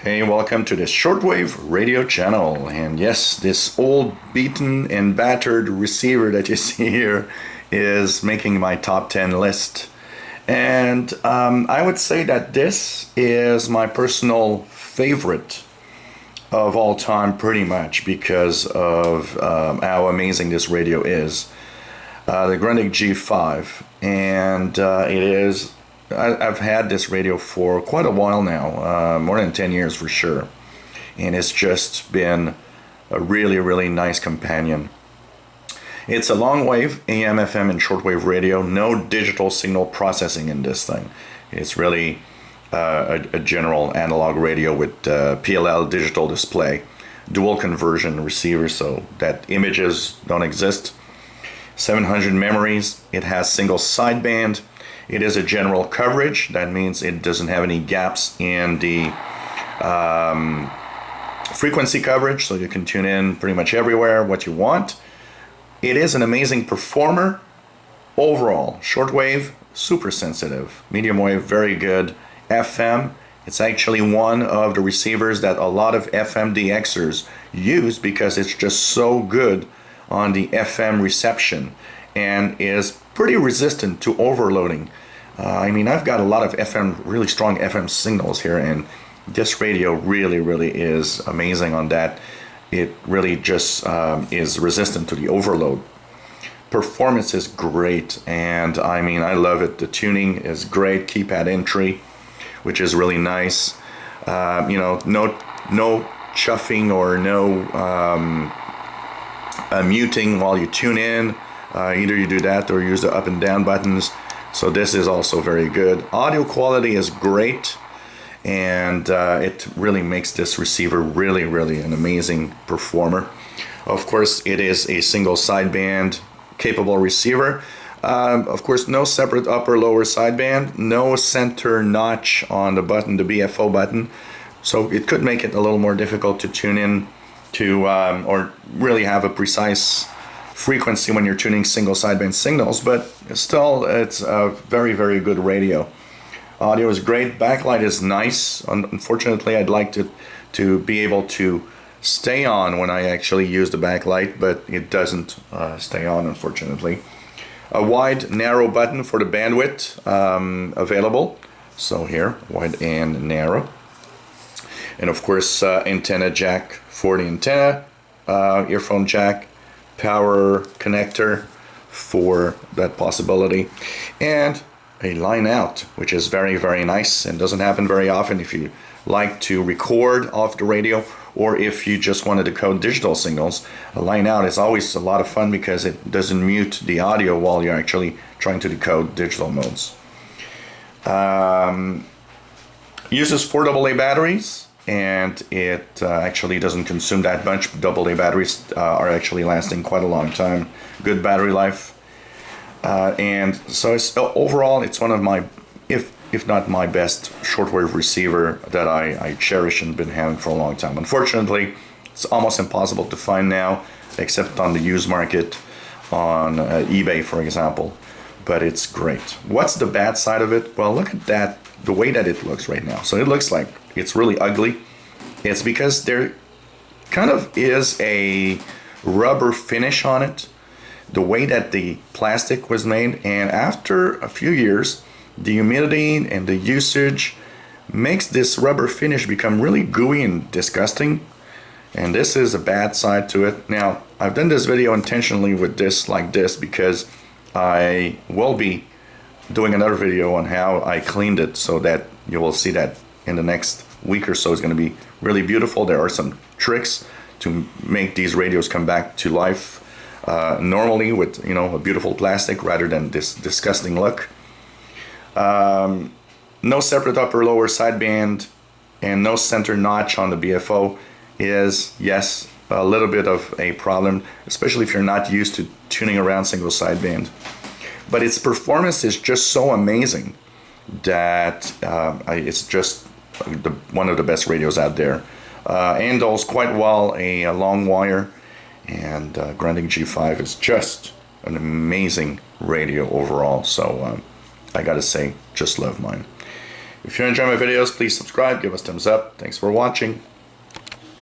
Hey, welcome to the Shortwave radio channel. And yes, this old beaten and battered receiver that you see here is making my top 10 list. And I would say that this is my personal favorite of all time, pretty much because of how amazing this radio is. The Grundig G5, and it is. I've had this radio for quite a while now, more than 10 years for sure, and it's just been a really, really nice companion. It's a long wave, AM, FM, and shortwave radio. No digital signal processing in this thing. It's really a general analog radio with PLL digital display, dual conversion receiver so that images don't exist. 700 memories. It has single sideband. It is a general coverage. That means it doesn't have any gaps in the frequency coverage, so you can tune in pretty much everywhere what you want. It is an amazing performer. Overall, shortwave, super sensitive. Medium wave, very good. FM, it's actually one of the receivers that a lot of FM DXers use because it's just so good on the FM reception and is pretty resistant to overloading. I've got a lot of FM, really strong FM signals here, and this radio really is amazing on that. It really just is resistant to the overload. Performance is great, and I love it. The tuning is great, keypad entry, which is really nice. No chuffing or no muting while you tune in. Either you do that or use the up and down buttons. So this is also very good. Audio quality is great, and it really makes this receiver really an amazing performer. Of course, it is a single sideband capable receiver. Of course, no separate upper lower sideband, no center notch on the button, the BFO button. So it could make it a little more difficult to tune in to or really have a precise frequency when you're tuning single sideband signals, but still it's a very good radio. Audio is great. Backlight is nice. Unfortunately, I'd like to be able to stay on when I actually use the backlight, but it doesn't stay on, unfortunately. A wide narrow button for the bandwidth available. So here, wide and narrow. And of course, antenna jack for the antenna, earphone jack, power connector for that possibility, and a line out, which is very nice and doesn't happen very often if you like to record off the radio or if you just want to decode digital signals. A line out is always a lot of fun because it doesn't mute the audio while you're actually trying to decode digital modes. Uses 4 AA batteries, and it actually doesn't consume that much. AA batteries are actually lasting quite a long time. Good battery life. And so overall, it's one of my, if not my best shortwave receiver that I cherish and been having for a long time. Unfortunately, it's almost impossible to find now, except on the used market on eBay, for example. But it's great. What's the bad side of it? Well, look at that, the way that it looks right now. So it looks like it's really ugly. It's because there kind of is a rubber finish on it, the way that the plastic was made, and after a few years, the humidity and the usage makes this rubber finish become really gooey and disgusting, and this is a bad side to it. Now, I've done this video intentionally with this like this because I will be doing another video on how I cleaned it, so that you will see that in the next week or so. It's going to be really beautiful. There are some tricks to make these radios come back to life normally with a beautiful plastic rather than this disgusting look. No separate upper lower sideband and no center notch on the BFO is, yes, a little bit of a problem, especially if you're not used to tuning around single sideband. But its performance is just so amazing that it's just one of the best radios out there. Handles quite well a long wire, and Grundig G5 is just an amazing radio overall. So I gotta say, just love mine. If you enjoy my videos, please subscribe, give us thumbs up. Thanks for watching.